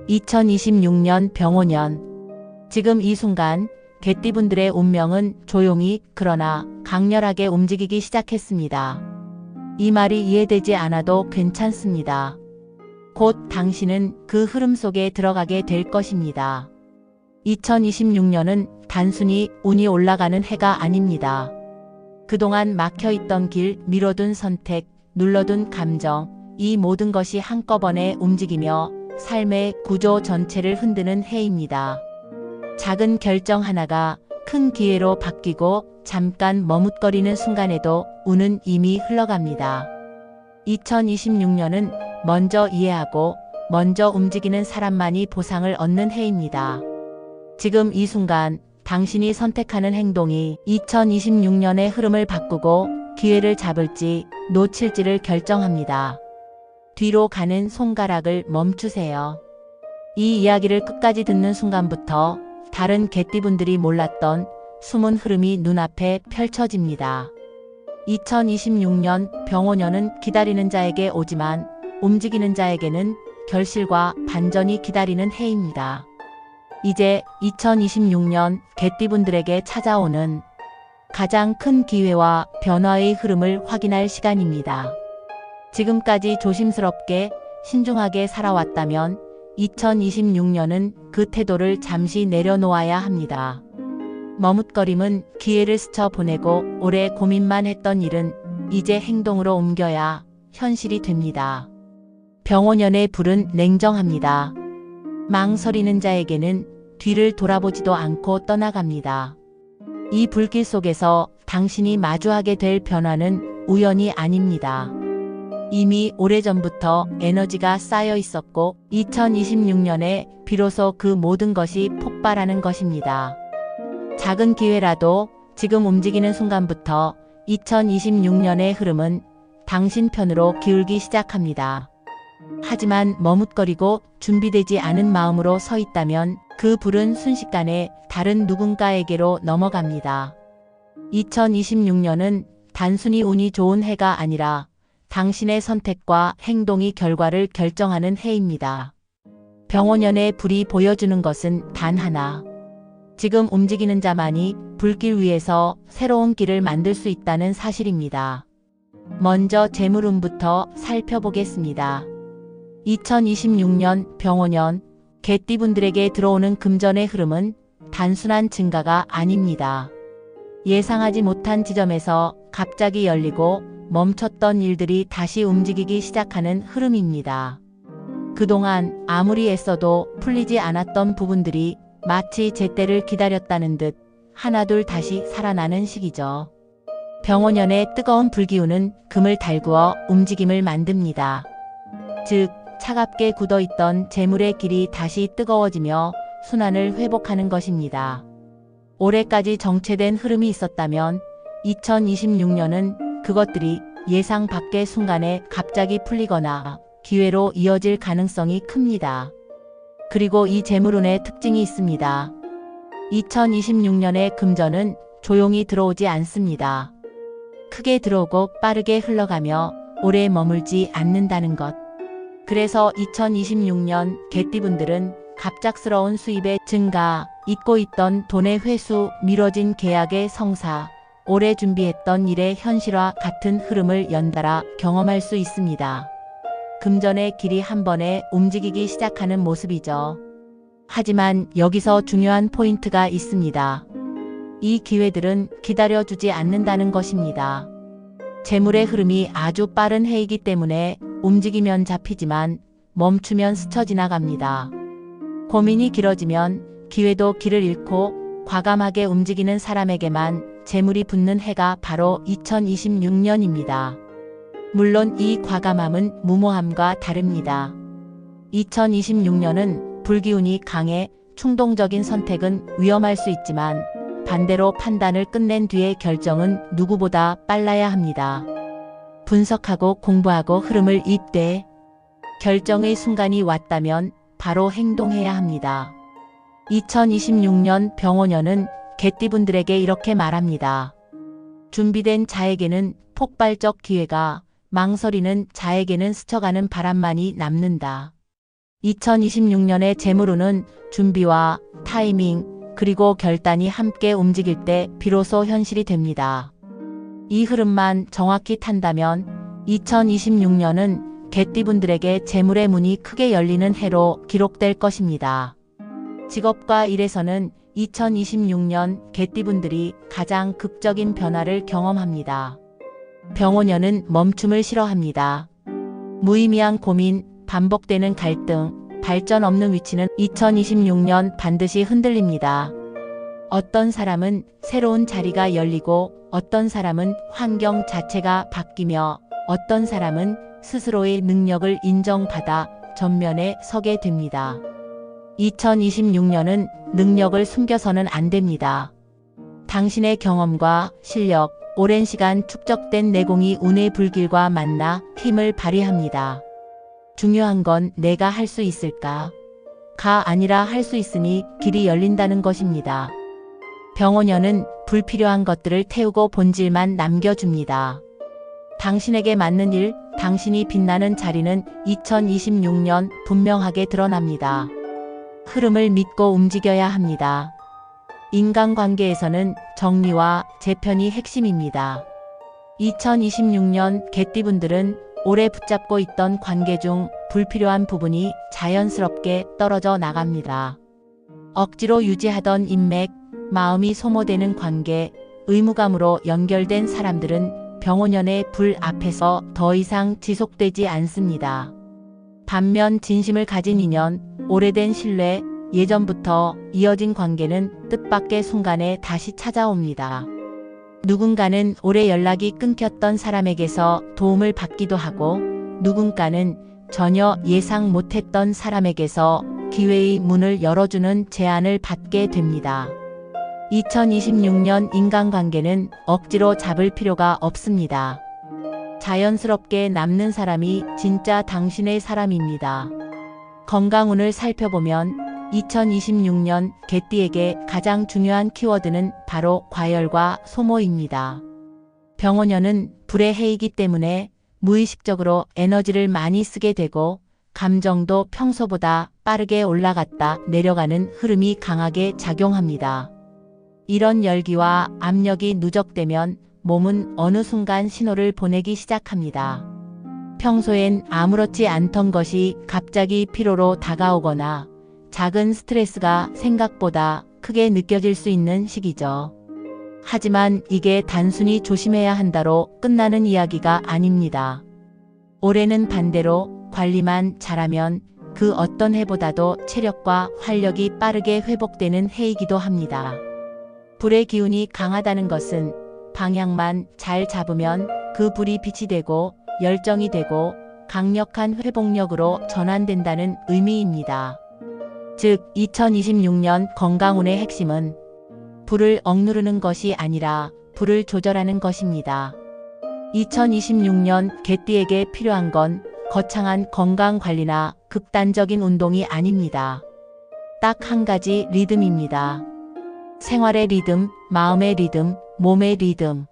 2026년 병오년. 지금 이 순간 개띠분들의 운명은 조용히 그러나 강렬하게 움직이기 시작했습니다. 이 말이 이해되지 않아도 괜찮습니다. 곧 당신은 그 흐름 속에 들어가게 될 것입니다. 2026년은 단순히 운이 올라가는 해가 아닙니다. 그동안 막혀있던 길, 미뤄둔 선택, 눌러둔 감정, 이 모든 것이 한꺼번에 움직이며 삶의 구조 전체를 흔드는 해입니다. 작은 결정 하나가 큰 기회로 바뀌고 잠깐 머뭇거리는 순간에도 운은 이미 흘러갑니다. 2026년은 먼저 이해하고 먼저 움직이는 사람만이 보상을 얻는 해입니다. 지금 이 순간 당신이 선택하는 행동이 2026년의 흐름을 바꾸고 기회를 잡을지 놓칠지를 결정합니다. 뒤로 가는 손가락을 멈추세요. 이 이야기를 끝까지 듣는 순간부터 다른 개띠분들이 몰랐던 숨은 흐름이 눈앞에 펼쳐집니다. 2026년 병오년은 기다리는 자에게 오지만 움직이는 자에게는 결실과 반전이 기다리는 해입니다. 이제 2026년 개띠분들에게 찾아오는 가장 큰 기회와 변화의 흐름을 확인할 시간입니다. 지금까지 조심스럽게 신중하게 살아왔다면 2026년은 그 태도를 잠시 내려놓아야 합니다. 머뭇거림은 기회를 스쳐보내고 오래 고민만 했던 일은 이제 행동으로 옮겨야 현실이 됩니다. 병오년의 불은 냉정합니다. 망설이는 자에게는 뒤를 돌아보지도 않고 떠나갑니다. 이 불길 속에서 당신이 마주하게 될 변화는 우연이 아닙니다. 이미 오래전부터 에너지가 쌓여 있었고 2026년에 비로소 그 모든 것이 폭발하는 것입니다. 작은 기회라도 지금 움직이는 순간부터 2026년의 흐름은 당신 편으로 기울기 시작합니다. 하지만 머뭇거리고 준비되지 않은 마음으로 서 있다면 그 불은 순식간에 다른 누군가에게로 넘어갑니다. 2026년은 단순히 운이 좋은 해가 아니라 당신의 선택과 행동이 결과를 결정하는 해입니다. 병오년의 불이 보여주는 것은 단 하나. 지금 움직이는 자만이 불길 위에서 새로운 길을 만들 수 있다는 사실입니다. 먼저 재물운부터 살펴보겠습니다. 2026년 병오년 개띠분들에게 들어오는 금전의 흐름은 단순한 증가가 아닙니다. 예상하지 못한 지점에서 갑자기 열리고 멈췄던 일들이 다시 움직이기 시작하는 흐름입니다. 그동안 아무리 애써도 풀리지 않았던 부분들이 마치 제때를 기다렸다는 듯 하나둘 다시 살아나는 시기죠. 병오년의 뜨거운 불기운은 금을 달구어 움직임을 만듭니다. 즉, 차갑게 굳어있던 재물의 길이 다시 뜨거워지며 순환을 회복하는 것입니다. 올해까지 정체된 흐름이 있었다면 2026년은 그것들이 예상 밖의 순간에 갑자기 풀리거나 기회로 이어질 가능성이 큽니다. 그리고 이 재물운의 특징이 있습니다. 2026년의 금전은 조용히 들어오지 않습니다. 크게 들어오고 빠르게 흘러가며 오래 머물지 않는다는 것. 그래서 2026년 개띠분들은 갑작스러운 수입의 증가, 잊고 있던 돈의 회수, 미뤄진 계약의 성사, 오래 준비했던 일의 현실화 같은 흐름을 연달아 경험할 수 있습니다. 금전의 길이 한 번에 움직이기 시작하는 모습이죠. 하지만 여기서 중요한 포인트가 있습니다. 이 기회들은 기다려주지 않는다는 것입니다. 재물의 흐름이 아주 빠른 해이기 때문에 움직이면 잡히지만 멈추면 스쳐 지나갑니다. 고민이 길어지면 기회도 길을 잃고 과감하게 움직이는 사람에게만 재물이 붙는 해가 바로 2026년입니다. 물론 이 과감함은 무모함과 다릅니다. 2026년은 불기운이 강해 충동적인 선택은 위험할 수 있지만 반대로 판단을 끝낸 뒤의 결정은 누구보다 빨라야 합니다. 분석하고 공부하고 흐름을 잇되 결정의 순간이 왔다면 바로 행동해야 합니다. 2026년 병오년은 개띠분들에게 이렇게 말합니다. 준비된 자에게는 폭발적 기회가, 망설이는 자에게는 스쳐가는 바람만이 남는다. 2026년의 재물운은 준비와 타이밍, 그리고 결단이 함께 움직일 때 비로소 현실이 됩니다. 이 흐름만 정확히 탄다면 2026년은 개띠분들에게 재물의 문이 크게 열리는 해로 기록될 것입니다. 직업과 일에서는 2026년 개띠분들이 가장 극적인 변화를 경험합니다. 병오년은 멈춤을 싫어합니다. 무의미한 고민, 반복되는 갈등, 발전 없는 위치는 2026년 반드시 흔들립니다. 어떤 사람은 새로운 자리가 열리고 어떤 사람은 환경 자체가 바뀌며 어떤 사람은 스스로의 능력을 인정받아 전면에 서게 됩니다. 2026년은 능력을 숨겨서는 안 됩니다. 당신의 경험과 실력, 오랜 시간 축적된 내공이 운의 불길과 만나 힘을 발휘합니다. 중요한 건 내가 할 수 있을까? 가 아니라 할 수 있으니 길이 열린다는 것입니다. 병오년은 불필요한 것들을 태우고 본질만 남겨줍니다. 당신에게 맞는 일, 당신이 빛나는 자리는 2026년 분명하게 드러납니다. 흐름을 믿고 움직여야 합니다. 인간관계에서는 정리와 재편이 핵심입니다. 2026년 개띠분들은 오래 붙잡고 있던 관계 중 불필요한 부분이 자연스럽게 떨어져 나갑니다. 억지로 유지하던 인맥, 마음이 소모되는 관계, 의무감으로 연결된 사람들은 병오년의 불 앞에서 더 이상 지속되지 않습니다. 반면 진심을 가진 인연, 오래된 신뢰, 예전부터 이어진 관계는 뜻밖의 순간에 다시 찾아옵니다. 누군가는 오래 연락이 끊겼던 사람에게서 도움을 받기도 하고 누군가는 전혀 예상 못했던 사람에게서 기회의 문을 열어주는 제안을 받게 됩니다. 2026년 인간관계는 억지로 잡을 필요가 없습니다. 자연스럽게 남는 사람이 진짜 당신의 사람입니다. 건강운을 살펴보면 2026년 개띠에게 가장 중요한 키워드는 바로 과열과 소모입니다. 병오년은 불의 해이기 때문에 무의식적으로 에너지를 많이 쓰게 되고 감정도 평소보다 빠르게 올라갔다 내려가는 흐름이 강하게 작용합니다. 이런 열기와 압력이 누적되면 몸은 어느 순간 신호를 보내기 시작합니다. 평소엔 아무렇지 않던 것이 갑자기 피로로 다가오거나 작은 스트레스가 생각보다 크게 느껴질 수 있는 시기죠. 하지만 이게 단순히 조심해야 한다로 끝나는 이야기가 아닙니다. 올해는 반대로 관리만 잘하면 그 어떤 해보다도 체력과 활력이 빠르게 회복되는 해이기도 합니다. 불의 기운이 강하다는 것은 방향만 잘 잡으면 그 불이 빛이 되고 열정이 되고 강력한 회복력으로 전환된다는 의미입니다. 즉 2026년 건강운의 핵심은 불을 억누르는 것이 아니라 불을 조절하는 것입니다. 2026년 개띠에게 필요한 건 거창한 건강관리나 극단적인 운동이 아닙니다. 딱 한 가지 리듬입니다. 생활의 리듬, 마음의 리듬, 몸의 리듬.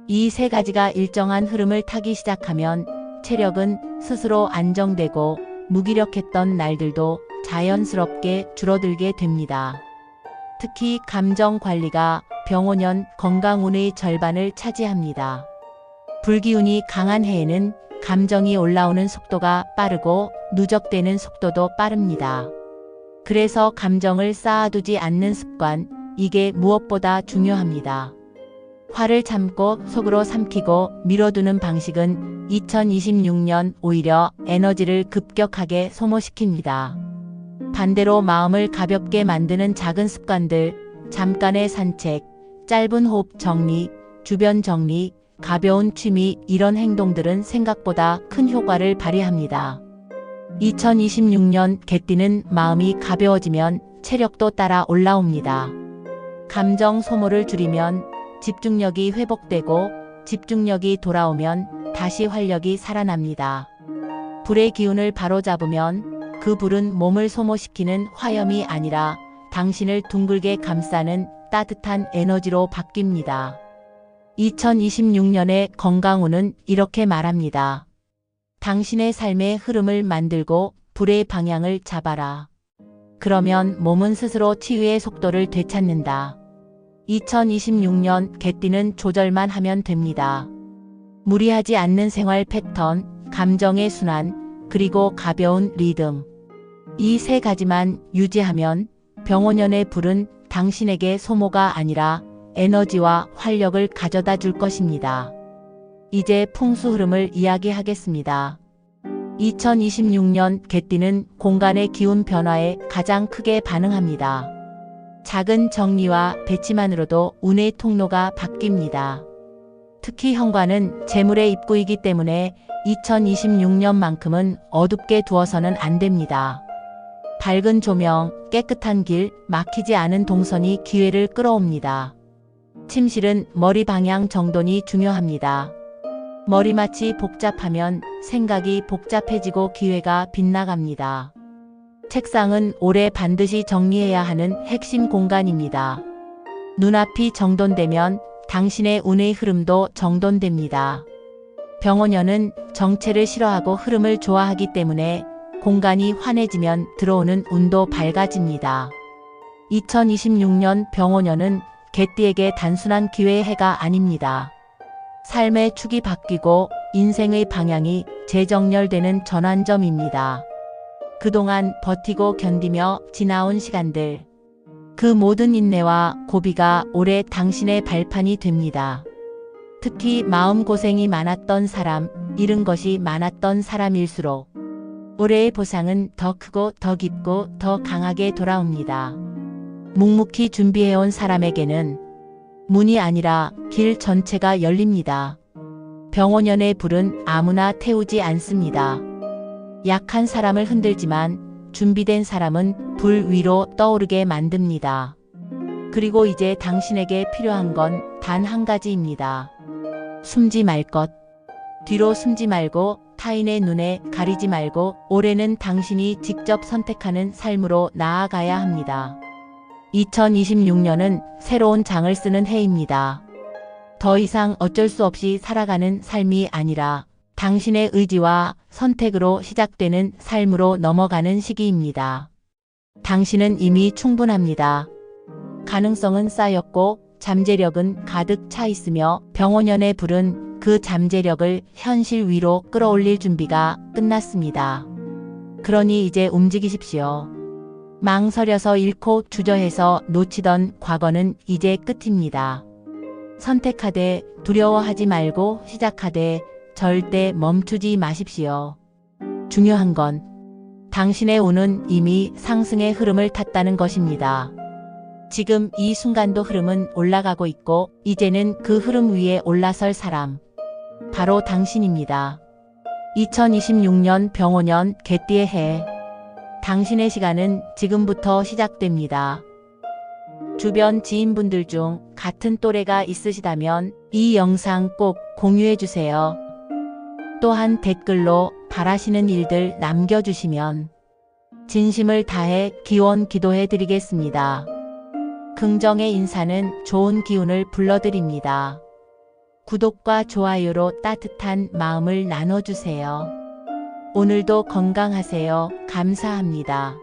이 세 가지가 일정한 흐름을 타기 시작하면 체력은 스스로 안정되고 무기력했던 날들도 자연스럽게 줄어들게 됩니다. 특히 감정 관리가 병오년 건강운의 절반을 차지합니다. 불기운이 강한 해에는 감정이 올라오는 속도가 빠르고 누적되는 속도도 빠릅니다. 그래서 감정을 쌓아두지 않는 습관, 이게 무엇보다 중요합니다. 화를 참고 속으로 삼키고 밀어두는 방식은 2026년 오히려 에너지를 급격하게 소모시킵니다. 반대로 마음을 가볍게 만드는 작은 습관들, 잠깐의 산책, 짧은 호흡 정리, 주변 정리, 가벼운 취미 이런 행동들은 생각보다 큰 효과를 발휘합니다. 2026년 개띠는 마음이 가벼워지면 체력도 따라 올라옵니다. 감정 소모를 줄이면 집중력이 회복되고 집중력이 돌아오면 다시 활력이 살아납니다. 불의 기운을 바로잡으면 그 불은 몸을 소모시키는 화염이 아니라 당신을 둥글게 감싸는 따뜻한 에너지로 바뀝니다. 2026년의 건강운은 이렇게 말합니다. 당신의 삶의 흐름을 만들고 불의 방향을 잡아라. 그러면 몸은 스스로 치유의 속도를 되찾는다. 2026년 개띠는 조절만 하면 됩니다. 무리하지 않는 생활 패턴, 감정의 순환, 그리고 가벼운 리듬. 이 세 가지만 유지하면 병원연의 불은 당신에게 소모가 아니라 에너지와 활력을 가져다 줄 것입니다. 이제 풍수 흐름을 이야기하겠습니다. 2026년 개띠는 공간의 기운 변화에 가장 크게 반응합니다. 작은 정리와 배치만으로도 운의 통로가 바뀝니다. 특히 현관은 재물의 입구이기 때문에 2026년만큼은 어둡게 두어서는 안 됩니다. 밝은 조명, 깨끗한 길, 막히지 않은 동선이 기회를 끌어옵니다. 침실은 머리 방향 정돈이 중요합니다. 머리맡이 복잡하면 생각이 복잡해지고 기회가 빗나갑니다. 책상은 올해 반드시 정리해야 하는 핵심 공간입니다. 눈앞이 정돈되면 당신의 운의 흐름도 정돈됩니다. 병원연은 정체를 싫어하고 흐름을 좋아하기 때문에 공간이 환해지면 들어오는 운도 밝아집니다. 2026년 병원연은 개띠에게 단순한 기회의 해가 아닙니다. 삶의 축이 바뀌고 인생의 방향이 재정렬되는 전환점입니다. 그동안 버티고 견디며 지나온 시간들, 그 모든 인내와 고비가 올해 당신의 발판이 됩니다. 특히 마음고생이 많았던 사람, 잃은 것이 많았던 사람일수록 올해의 보상은 더 크고 더 깊고 더 강하게 돌아옵니다. 묵묵히 준비해온 사람에게는 문이 아니라 길 전체가 열립니다. 병원연의 불은 아무나 태우지 않습니다. 약한 사람을 흔들지만 준비된 사람은 불 위로 떠오르게 만듭니다. 그리고 이제 당신에게 필요한 건 단 한 가지입니다. 숨지 말 것. 뒤로 숨지 말고 타인의 눈에 가리지 말고 올해는 당신이 직접 선택하는 삶으로 나아가야 합니다. 2026년은 새로운 장을 쓰는 해입니다. 더 이상 어쩔 수 없이 살아가는 삶이 아니라 당신의 의지와 선택으로 시작되는 삶으로 넘어가는 시기입니다. 당신은 이미 충분합니다. 가능성은 쌓였고 잠재력은 가득 차 있으며 병원연의 불은 그 잠재력을 현실 위로 끌어올릴 준비가 끝났습니다. 그러니 이제 움직이십시오. 망설여서 잃고 주저해서 놓치던 과거는 이제 끝입니다. 선택하되 두려워하지 말고 시작하되 절대 멈추지 마십시오. 중요한 건 당신의 운은 이미 상승의 흐름을 탔다는 것입니다. 지금 이 순간도 흐름은 올라가고 있고 이제는 그 흐름 위에 올라설 사람, 바로 당신입니다. 2026년 병원연 개띠의 해. 당신의 시간은 지금부터 시작됩니다. 주변 지인분들 중 같은 또래가 있으시다면 이 영상 꼭 공유해주세요. 또한 댓글로 바라시는 일들 남겨주시면 진심을 다해 기원 기도해드리겠습니다. 긍정의 인사는 좋은 기운을 불러드립니다. 구독과 좋아요로 따뜻한 마음을 나눠주세요. 오늘도 건강하세요. 감사합니다.